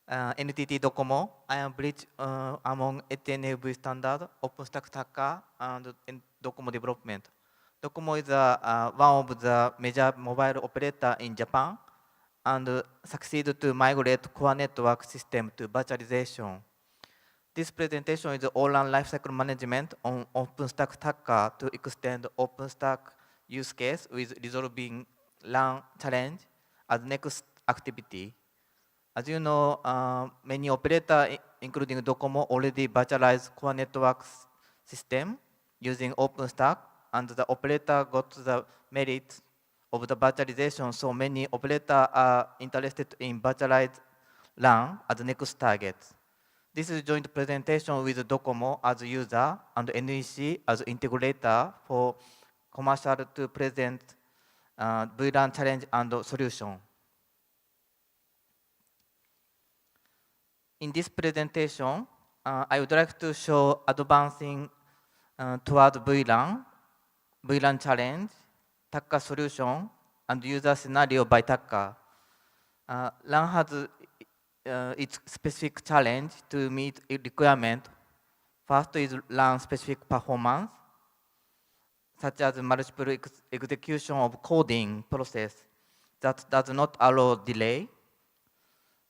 NTT Docomo. I am bridge among ETNFV standard, OpenStack Tacker, and Docomo development. Docomo is one of the major mobile operator in Japan and succeeded to migrate core network system to virtualization. This presentation is all-round lifecycle management on OpenStack Tacker to extend OpenStack use case with resolving LAN challenge as next activity. As you know, many operators, including Docomo, already virtualize core network system using OpenStack, and the operator got the merit of the virtualization, so many operators are interested in virtualized LAN as the next target. This is a joint presentation with Docomo as user and NEC as integrator for commercial to present VLAN challenge and solution. In this presentation, I would like to show advancing toward VLAN challenge, Tacker solution, and user scenario by Tacker. LAN has its specific challenge to meet its requirement. First is LAN specific performance, such as multiple execution of coding process that does not allow delay.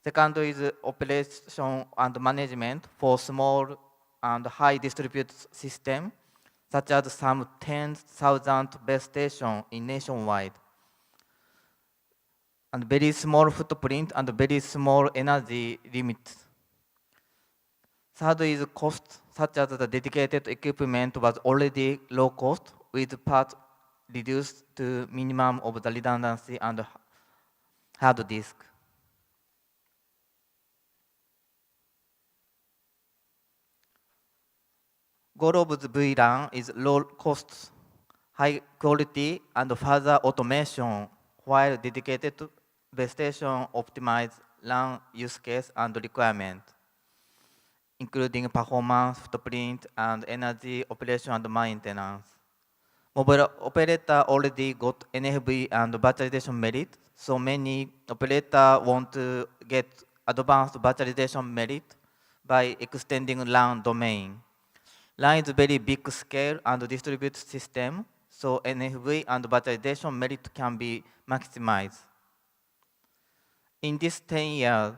Second is operation and management for small and high distributed system, such as some 10,000 base stations in nationwide, and very small footprint and very small energy limits. Third is cost, such as the dedicated equipment was already low cost with parts reduced to minimum of the redundancy and hard disk. Goal of the VLAN is low cost, high quality, and further automation, while dedicated base station optimize LAN use case and requirement, including performance, footprint, and energy operation and maintenance. Mobile operator already got NFV and virtualization merit, so many operators want to get advanced virtualization merit by extending LAN domain. LAN is very big scale and distributed system, so NFV and virtualization merit can be maximized. In this 10 years,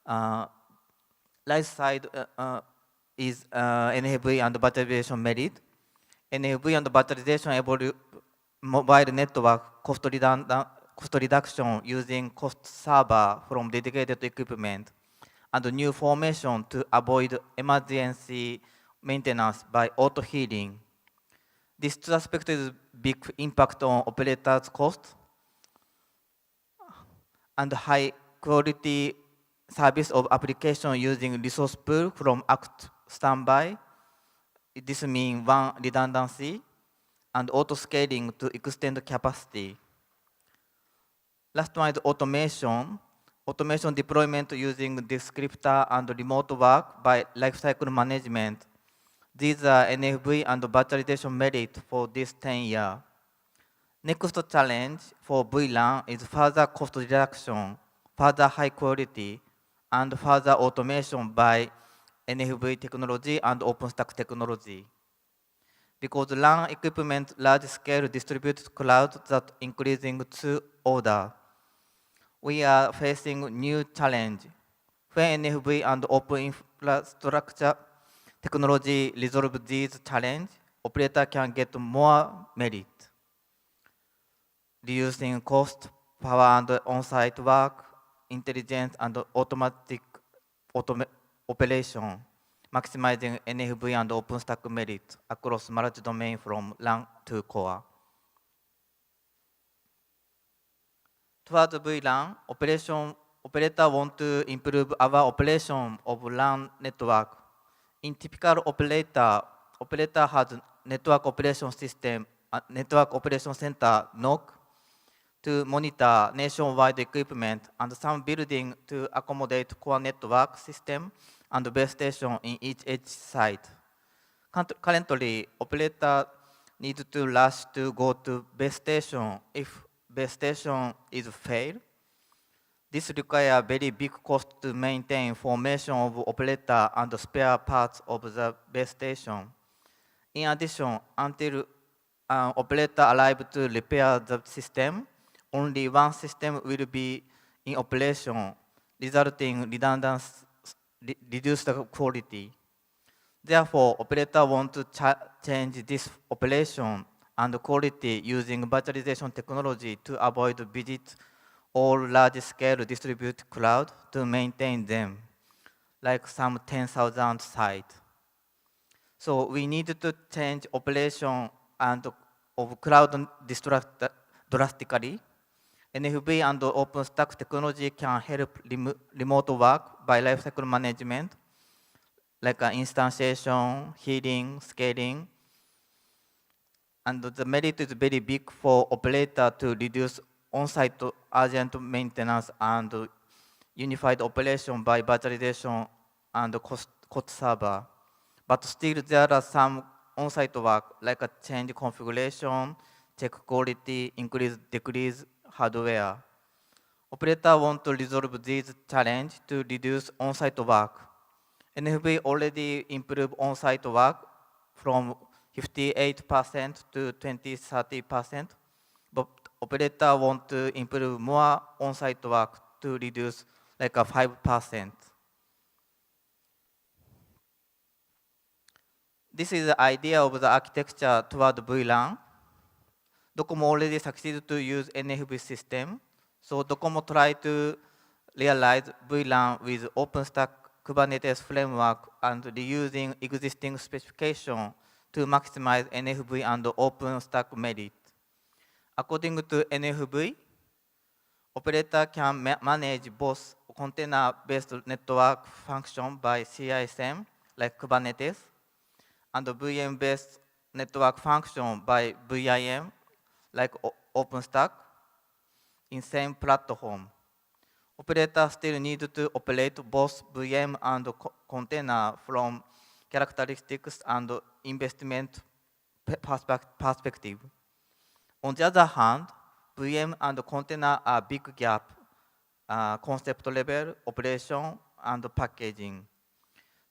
right side is NFV and virtualization merit. NFV and virtualization mobile network cost reduction using cost server from dedicated equipment, and new formation to avoid emergency maintenance by auto-healing. This two aspects is big impact on operators' cost and high quality service of application using resource pool from act standby. This means one redundancy and auto-scaling to extend capacity. Last one is automation. Automation deployment using descriptor and remote work by lifecycle management. These are NFV and virtualization merit for this 10 years. Next challenge for VLAN is further cost reduction, further high quality, and further automation by NFV technology and OpenStack technology. Because LAN equipment large-scale distributed cloud that increasing to order, we are facing new challenge. When NFV and open infrastructure technology resolve these challenges, operator can get more merit, reducing cost, power and on-site work, intelligence and automatic operation, maximizing NFV and OpenStack merit across multi-domain from LAN to core. Towards VLAN, operator want to improve our operation of LAN network. In typical operator has network operation system, network operation center NOC to monitor nationwide equipment and some building to accommodate core network system and base station in each edge site. Currently, operator need to rush to go to base station if base station is failed. This requires very big cost to maintain formation of operator and spare parts of the base station. In addition, until an operator arrives to repair the system, only one system will be in operation, resulting redundancy, reduce the quality. Therefore, operator want to change this operation and quality using virtualization technology to avoid visit all large-scale distributed cloud to maintain them, like some 10,000 sites. So we need to change operation and of cloud drastically. NFV and OpenStack technology can help remote work by lifecycle management, like instantiation, healing, scaling. And the merit is very big for operator to reduce on-site urgent maintenance and unified operation by virtualization and cost server. But still there are some on-site work like a change configuration, check quality, increase, decrease hardware. Operator want to resolve these challenges to reduce on-site work. NFV already improved on-site work from 58% to 20-30%, but operator want to improve more on-site work to reduce like a 5%. This is the idea of the architecture toward VLAN. Docomo already succeeded to use NFV system, so Docomo tried to realize VLAN with OpenStack Kubernetes framework and reusing existing specification to maximize NFV and OpenStack merit. According to NFV, operator can manage both container-based network function by CISM, like Kubernetes, and VM-based network function by VIM, like OpenStack, in same platform. Operators still need to operate both VM and container from characteristics and investment perspective. On the other hand, VM and container are big gap, concept level, operation, and packaging.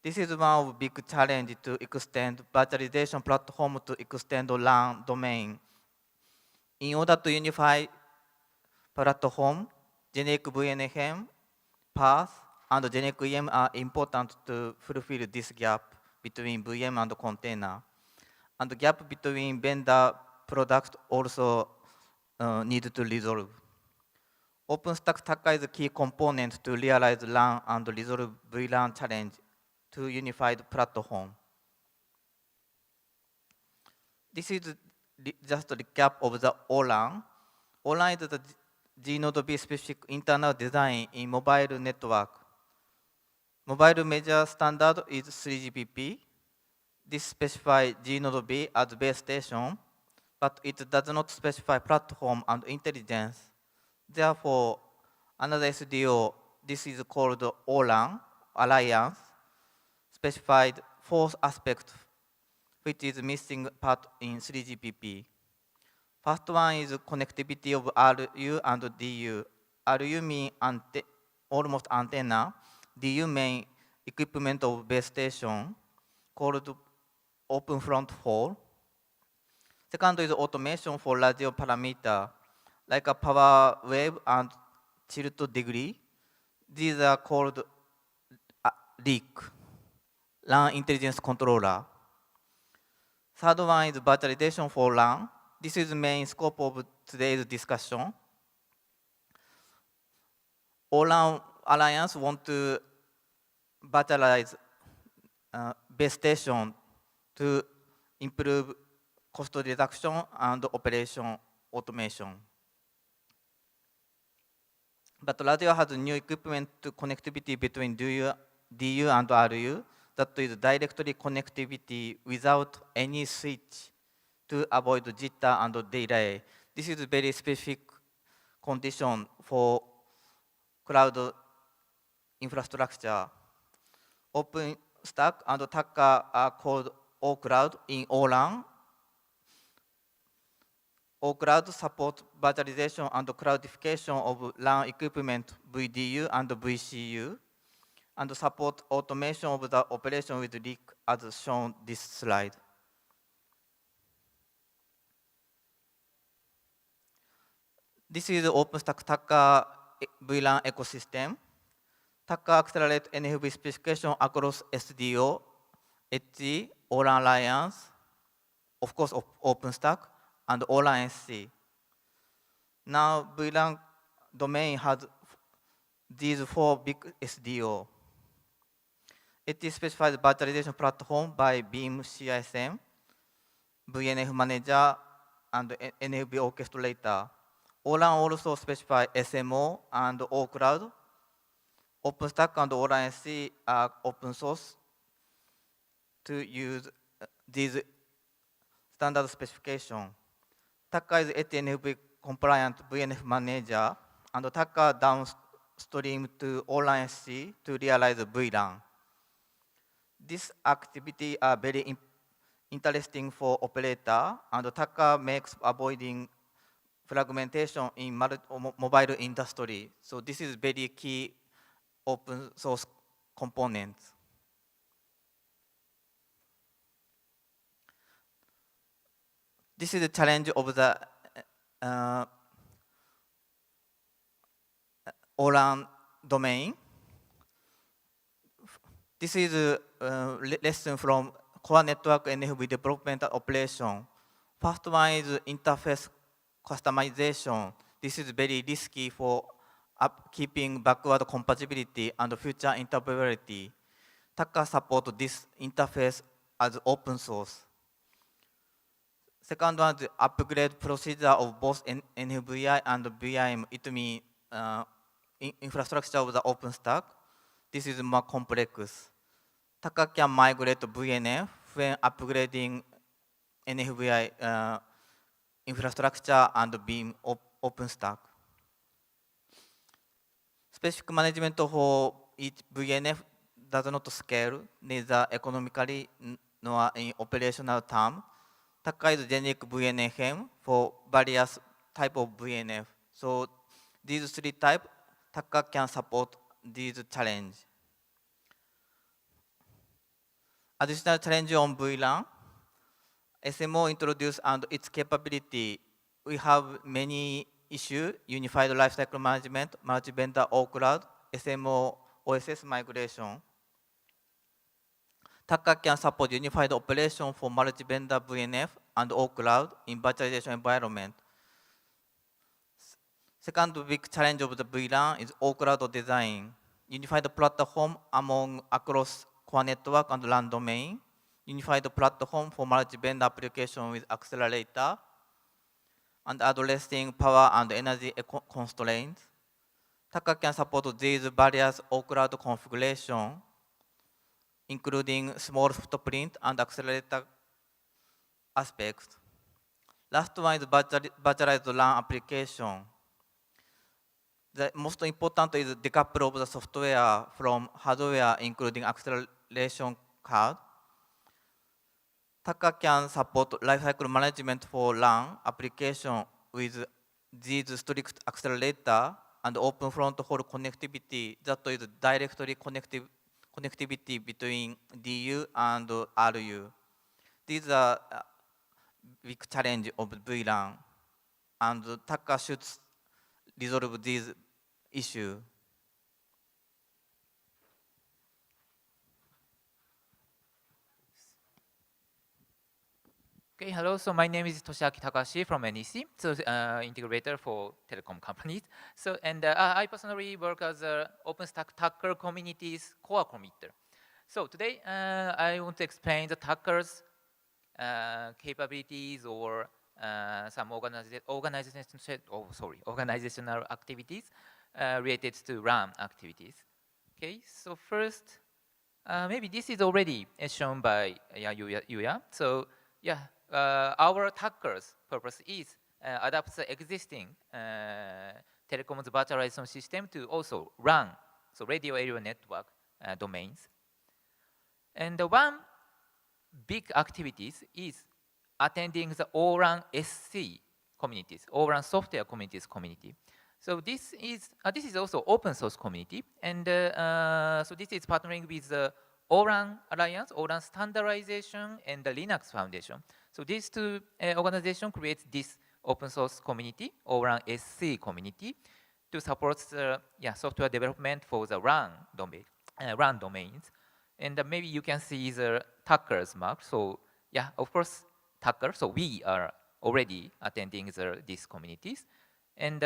This is one of big challenge to extend virtualization platform to extend LAN domain. In order to unify platform, generic VNFM, path, and generic EM are important to fulfill this gap between VM and container. And the gap between vendor products also need to resolve. OpenStack Tacker is a key component to realize LAN and resolve VLAN challenge to unified platform. This is just a recap of the OLAN. OLAN is the G-Node-B specific internal design in mobile network. Mobile major standard is 3GPP. This specifies G-Node-B as base station, but it does not specify platform and intelligence. Therefore, another SDO, this is called OLAN, Alliance, specified fourth aspect, which is missing part in 3GPP. First one is connectivity of RU and DU. RU means almost antenna. DU means equipment of base station, called open front hall. Second is automation for radio parameter, like a power wave and tilt degree. These are called LIC, LAN intelligence controller. Third one is virtualization for LAN. This is the main scope of today's discussion. OLAN Alliance want to virtualize base station to improve cost reduction and operation automation. But radio has new equipment to connectivity between DU and RU that is directly connectivity without any switch to avoid jitter and delay. This is a very specific condition for cloud infrastructure. OpenStack and Tacker are called OCloud in OLAN. OCloud support virtualization and cloudification of LAN equipment VDU and VCU, and support automation of the operation with RIC as shown this slide. This is the OpenStack Tacker VLAN ecosystem. Tacker accelerates NFV specification across SDO, HG, OLAN Alliance, of course, OpenStack, and OLAN SC. Now, VLAN domain has these 4 big SDO. It is specified virtualization platform by Beam CISM, VNF manager, and NFV orchestrator. OLAN also specify SMO and OCloud. OpenStack and OLAN SC are open source to use these standard specification. Tacker is NFV compliant VNF manager, and Tacker downstream to OLAN SC to realize VLAN. This activity are very interesting for operator, and Tacker makes avoiding fragmentation in mobile industry. So this is very key open source components. This is the challenge of the OLAN domain. This is a lesson from core network NFV development operation. First one is interface customization. This is very risky for keeping backward compatibility and future interoperability. Tacker supports this interface as open source. Second one is upgrade procedure of both NVI and VIM. It means infrastructure of the OpenStack. This is more complex. Tacker can migrate to VNF when upgrading NVI infrastructure and Beam OpenStack. Specific management for each VNF does not scale, neither economically nor in operational terms. Tacker is generic VNFM for various types of VNF. So these 3 types, Tacker can support these challenges. Additional challenge on VLAN. SMO introduced and its capability. We have many issues: unified lifecycle management, multi-vendor OCloud, SMO OSS migration. Tacker can support unified operation for multi-vendor VNF and OCloud in virtualization environment. Second big challenge of the VLAN is OCloud design. Unified platform across core network and LAN domain. Unified platform for multi-vendor application with accelerator, and addressing power and energy constraints. Tacker can support these various OCloud configuration, including small footprint and accelerator aspects. Last one is virtualized LAN application. The most important is decouple of the software from hardware, including acceleration card. Tacker can support lifecycle management for LAN application with these strict accelerator and open front hole connectivity that is directly connectivity between DU and RU. These are big challenge of VLAN, and Tacker should resolve these issues. Okay, hello. So my name is Toshiaki Takahashi from NEC, so integrator for telecom companies. So I personally work as a OpenStack Tacker community's core committer. So today I want to explain the Tacker's capabilities or some organizational activities related to LAN activities. Okay, so first, maybe this is already shown by Yuya. So yeah. Our Tacker's purpose is adapt the existing telecoms virtualization system to also run radio area network domains. And one big activities is attending the ORAN SC communities, all-run software communities community. So this is also open source community, and so this is partnering with the all-run Alliance, all-run standardization, and the Linux Foundation. So these two organizations create this open source community, all-run SC community, to support the software development for the run domains. And maybe you can see the Tacker's mark. So yeah, of course, Tacker. So we are already attending these communities. And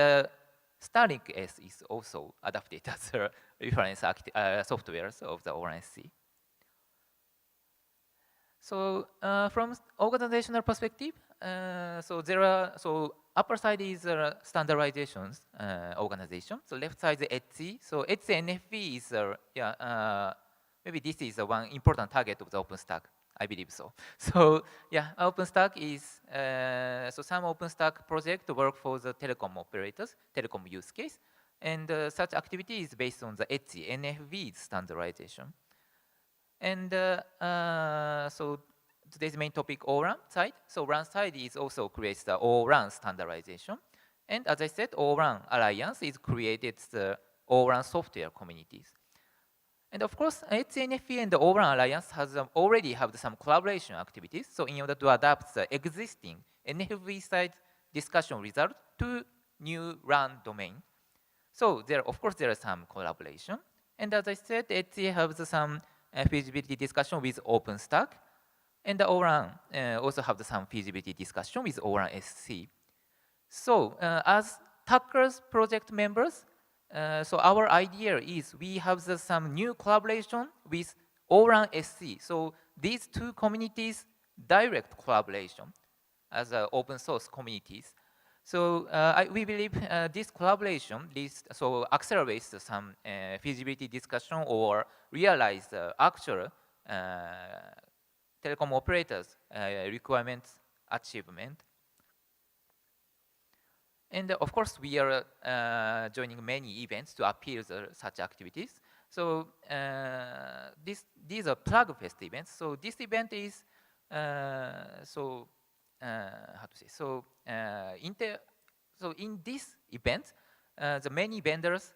StarlingX is also adapted as a reference softwares of the OpenStack. So from organizational perspective, so upper side is standardizations organization. So left side is Etsy. So Etsy NFV is maybe this is one important target of the OpenStack. I believe so. So yeah, OpenStack is so some OpenStack project work for the telecom operators, telecom use case, and such activity is based on the Etsy NFV standardization. And so today's main topic, all-run side. So run side is also creates the all-run standardization. And as I said, all-run alliance is created the all-run software communities. And of course, HNFE and the all-run alliance has already have some collaboration activities. So in order to adapt the existing NFV side discussion result to new run domain. So there, of course, there is some collaboration. And as I said, HCA has some feasibility discussion with OpenStack. And the all-run also have some feasibility discussion with all-run SC. So as Tacker's project members, so our idea is we have some new collaboration with all-run SC. So these two communities direct collaboration as open source communities. So we believe this collaboration so accelerates some feasibility discussion or realize the actual telecom operators requirements achievement. And of course, we are joining many events to appeal such activities. So these are Plug Fest events. So this event is how to say? So so in this event, the many vendors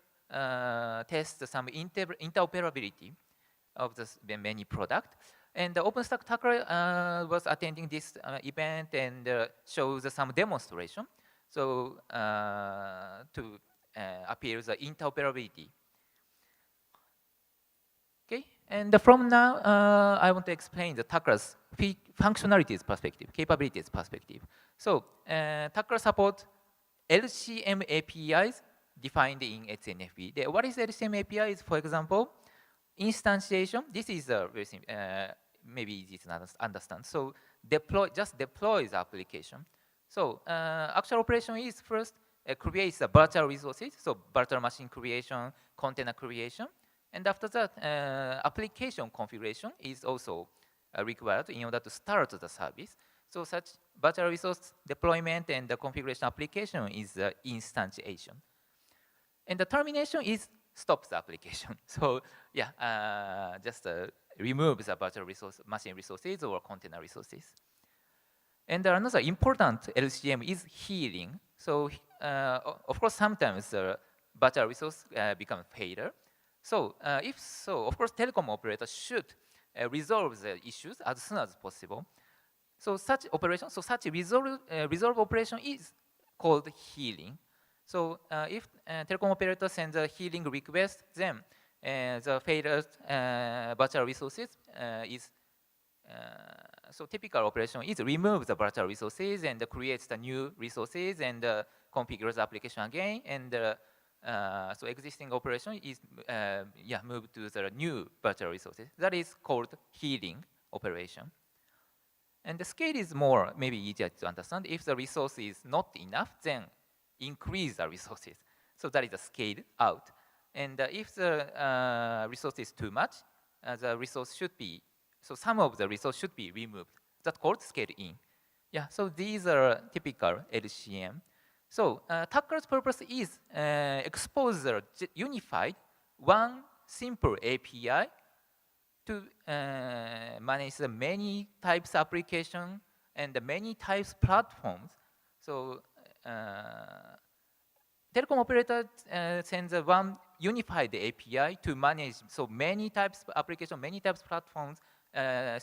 test some interoperability of the many product. And the OpenStack Tacker was attending this event and shows some demonstration. So to appear the interoperability. Okay, and from now I want to explain the Tacker's functionalities perspective, capabilities perspective. So Tacker supports LCM APIs defined in its NFV. What is LCM API? For example, instantiation. This is very simple, maybe easy to understand. So just deploy the application. So actual operation is first creates the virtual resources, so virtual machine creation, container creation, and after that, application configuration is also required in order to start the service. So such virtual resource deployment and the configuration application is instantiation. And the termination is stop the application. So yeah, just remove the virtual resource, machine resources or container resources. And another important LCM is healing. So of course, sometimes the virtual resource become failure. So if so, of course, telecom operators should resolve the issues as soon as possible. So such operation, so such resolve operation is called healing. So if telecom operator sends a healing request, then the failed virtual resources is so typical operation is remove the virtual resources and creates the new resources and configures the application again. And so existing operation is move to the new virtual resources. That is called healing operation. And the scale is more maybe easier to understand. If the resource is not enough, then increase the resources. So that is a scale out. And if the resource is too much, the resource should be, so some of the resource should be removed. That's called scale in. Yeah, so these are typical LCM. So Tacker's purpose is expose the unified one simple API to manage the many types application and the many types platforms. So telecom operator sends one unified API to manage so many types of application, many types of platforms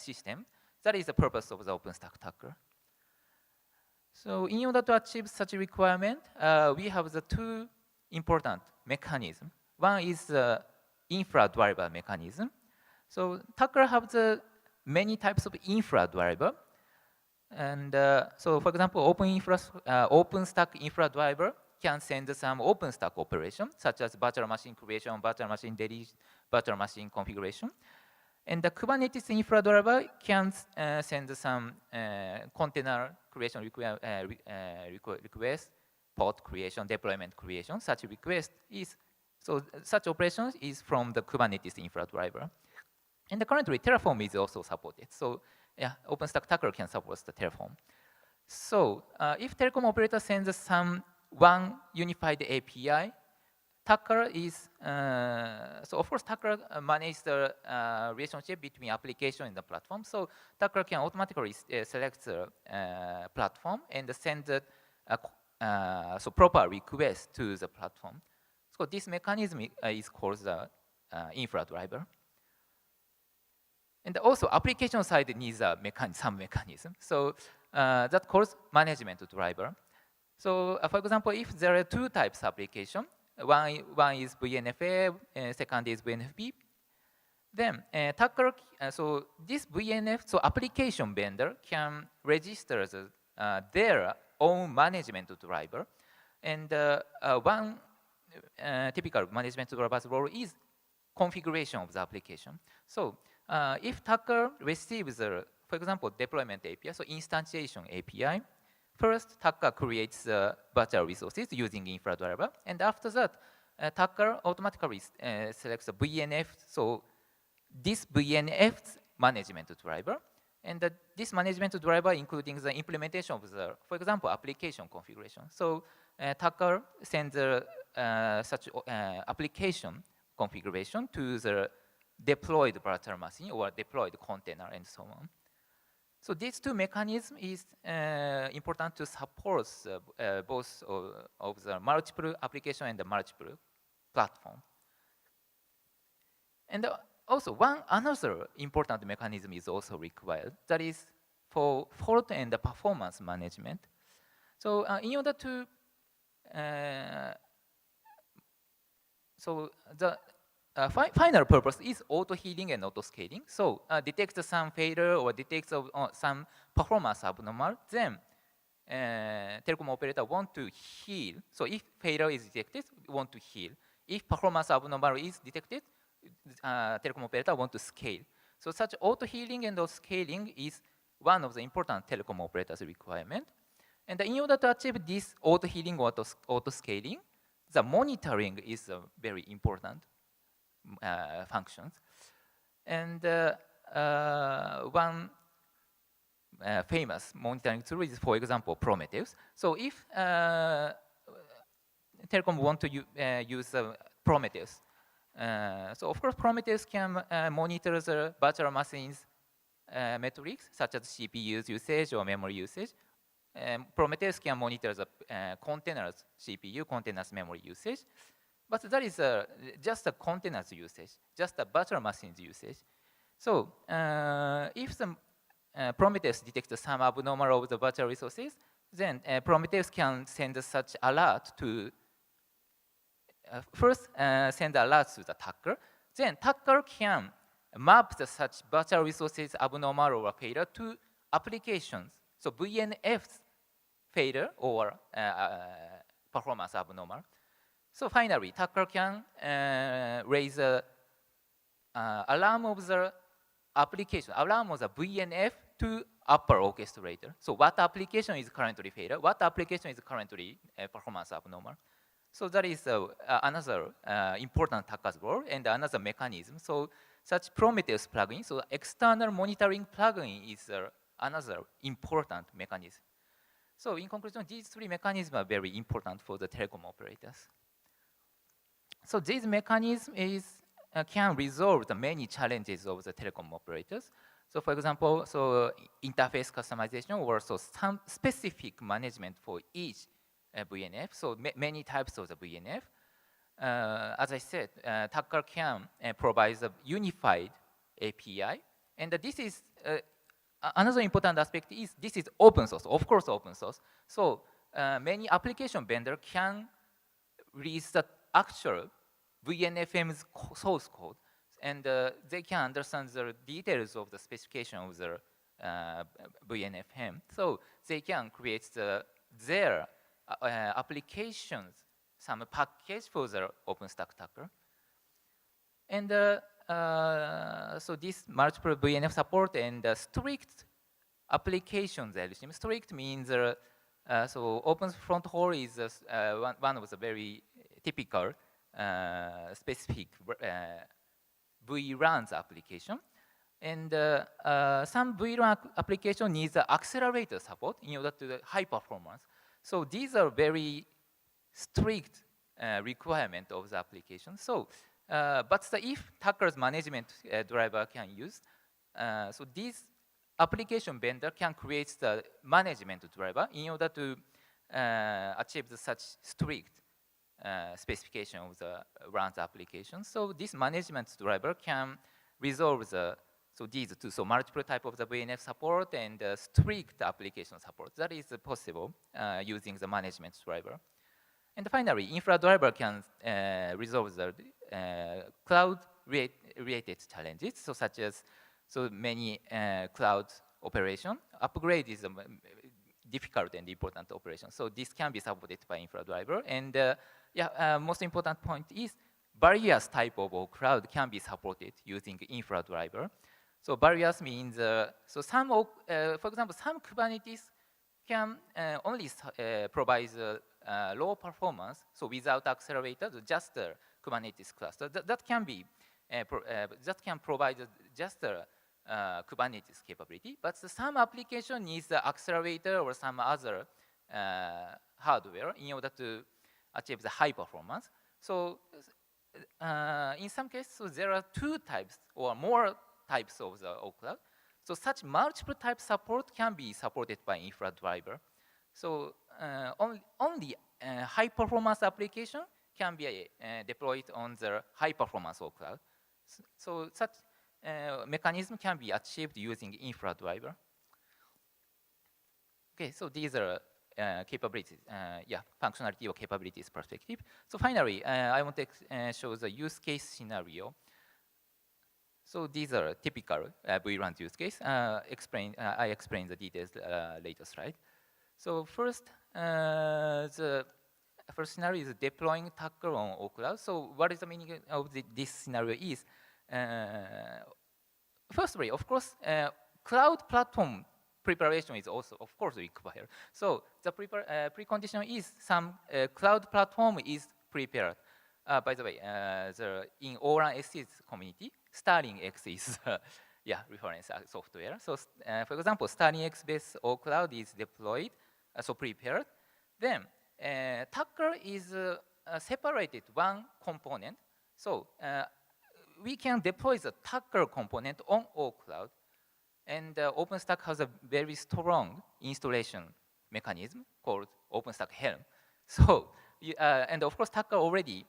system. That is the purpose of the OpenStack Tacker. So in order to achieve such a requirement, we have the two important mechanisms. One is the infra driver mechanism. So Tacker have the many types of infra driver. And so for example, OpenStack infra driver can send some OpenStack operation, such as virtual machine creation, virtual machine deletion, virtual machine configuration. And the Kubernetes infra driver can send some container creation request, pod creation, deployment creation. Such request is, so such operations is from the Kubernetes infra driver. And currently, Terraform is also supported. So yeah, OpenStack Tacker can support the Terraform. So if telecom operator sends some one unified API, Tacker is, so of course Tacker manages the relationship between application and the platform. So Tacker can automatically select the platform and send the so proper request to the platform. So this mechanism is called the infra driver. And also application side needs a some mechanism. So that calls management driver. So for example, if there are two types of application, one is VNFA, second is VNFP, then Tacker, so this VNF, so application vendor can register their own management driver. And one typical management driver's role is configuration of the application. So if Tacker receives, for example, deployment API, so instantiation API, first Tacker creates virtual resources using infra driver, and after that, Tacker automatically selects a VNF, so this VNF's management driver, and this management driver including the implementation of the, for example, application configuration. So Tacker sends such application configuration to the deployed virtual machine or deployed container and so on. So these two mechanisms is important to support both of the multiple application and the multiple platform. And also another important mechanism is also required. That is for fault and the performance management. So in order to so the final purpose is auto-healing and auto-scaling. So detect some failure or detect some performance abnormal, then telecom operator want to heal. So if failure is detected, want to heal. If performance abnormal is detected, telecom operator want to scale. So such auto-healing and auto-scaling is one of the important telecom operators' requirement. And in order to achieve this auto-healing or auto-scaling, the monitoring is very important functions. And one famous monitoring tool is, for example, Prometheus. So if telecom want to use Prometheus, so of course Prometheus can monitor the virtual machines metrics such as CPU usage or memory usage. Prometheus can monitor the containers CPU, containers memory usage. But that is just a containers usage, just a virtual machines usage. So if the Prometheus detects some abnormal of the virtual resources, then Prometheus can send such alert to first send alerts to the Tacker. Then Tacker can map the such virtual resources abnormal or failure to applications. So VNF's failure or performance abnormal. So finally, Tacker can raise a alarm of the application, alarm of the VNF to upper orchestrator. So what application is currently failure? What application is currently performance abnormal? So that is another important Tacker's role and another mechanism. So such Prometheus plugin, so external monitoring plugin is another important mechanism. So in conclusion, these three mechanisms are very important for the telecom operators. So this mechanism can resolve the many challenges of the telecom operators. So for example, so interface customization or so some specific management for each VNF. So many types of the VNF. As I said, Tacker can provide a unified API, and this is another important aspect is this is open source, of course, open source. So many application vendor can release the actual VNFM's source code, and they can understand the details of the specification of the VNFM. So they can create their applications, some package for the OpenStack Tacker. And so this multiple VNF support and strict applications regime. Strict means so open front haul is one of the very typical specific VRANs application. And some VRAN application needs accelerator support in order to the high performance. So these are very strict requirement of the application. So, but if Tacker's management driver can use, so this application vendor can create the management driver in order to achieve such strict specification of the runs application. So this management driver can resolve these two, so multiple type of the VNF support and strict application support. That is possible using the management driver. And finally, infra driver can resolve the cloud-related challenges, so such as many cloud operation. Upgrade is a difficult and important operation. So this can be supported by infra driver. And most important point is various type of cloud can be supported using infra driver. So various means, so some, for example, some Kubernetes can only provide low performance, so without accelerator, just a Kubernetes cluster. That can be, that can provide just a Kubernetes capability, but some application needs the accelerator or some other hardware in order to achieve the high performance. So in some cases, so there are two types or more types of the cloud. So such multiple type support can be supported by infra driver. So only high performance application can be deployed on the high performance cloud. So such mechanism can be achieved using infra driver. Okay, so these are capabilities, functionality or capabilities perspective. So finally, I want to show the use case scenario. So these are typical VRAN use case. I explain the details later slide. So first, the first scenario is deploying Tacker on cloud. So what is the meaning of this scenario is, firstly, of course, cloud platform preparation is also, of course, required. So the precondition is some cloud platform is prepared. By the way, in ORAN-SC's community, StarlingX is reference software. So for example, StarlingX based cloud is deployed, so prepared. Then Tacker is separated one component. So we can deploy the Tacker component on cloud. And OpenStack has a very strong installation mechanism called OpenStack Helm. So, and of course, Tacker already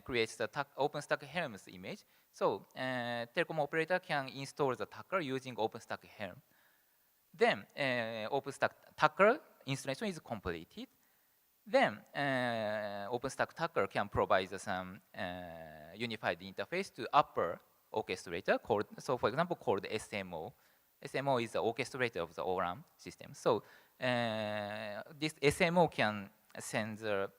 creates the OpenStack Helm's image. So, telecom operator can install the Tacker using OpenStack Helm. Then, OpenStack Tacker installation is completed. Then, OpenStack Tacker can provide some unified interface to upper orchestrator called, so for example, called SMO. SMO is the orchestrator of the ORAN system. So this SMO can send the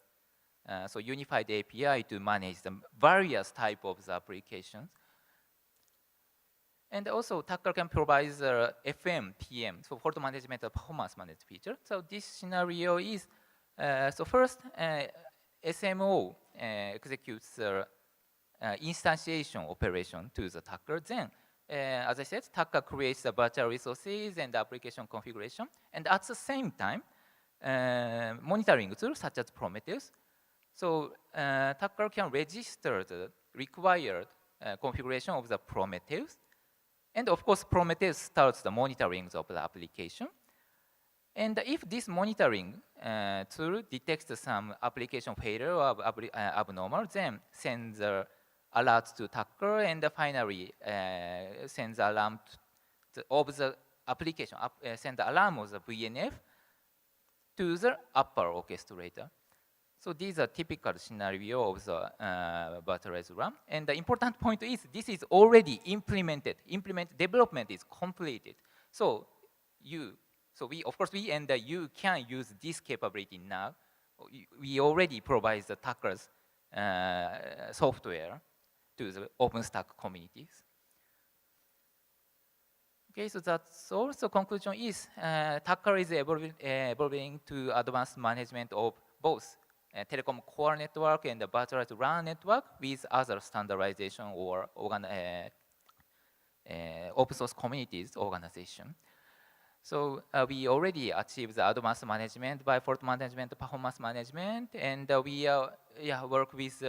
so unified API to manage the various type of the applications. And also Tacker can provide the FM, PM, so fault management and performance management feature. So this scenario is, so first SMO executes the instantiation operation to the Tacker. Then as I said, Tacker creates the virtual resources and the application configuration. And at the same time, monitoring tools such as Prometheus. So Tacker can register the required configuration of the Prometheus. And of course, Prometheus starts the monitoring of the application. And if this monitoring tool detects some application failure or abnormal, then sends alerts to Tacker, and finally sends alarm of the application, send the alarm of the VNF to the upper orchestrator. So these are typical scenario of the virtualized RAM. And the important point is this is already implemented. Development is completed. So of course we and you can use this capability now. We already provide the Tacker's software to the OpenStack communities. Okay, so that's all. So conclusion is Tacker is evolving to advanced management of both telecom core network and the virtualized RAN network with other standardization or open source communities organization. So we already achieved the advanced management by fault management, performance management, and we work with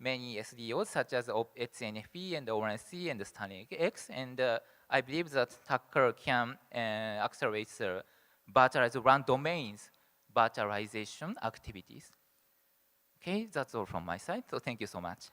many SDOs such as HNFE and ONC and StarlingX, and I believe that Tacker can accelerate the virtualized RAN domains virtualization activities. Okay, that's all from my side. So thank you so much.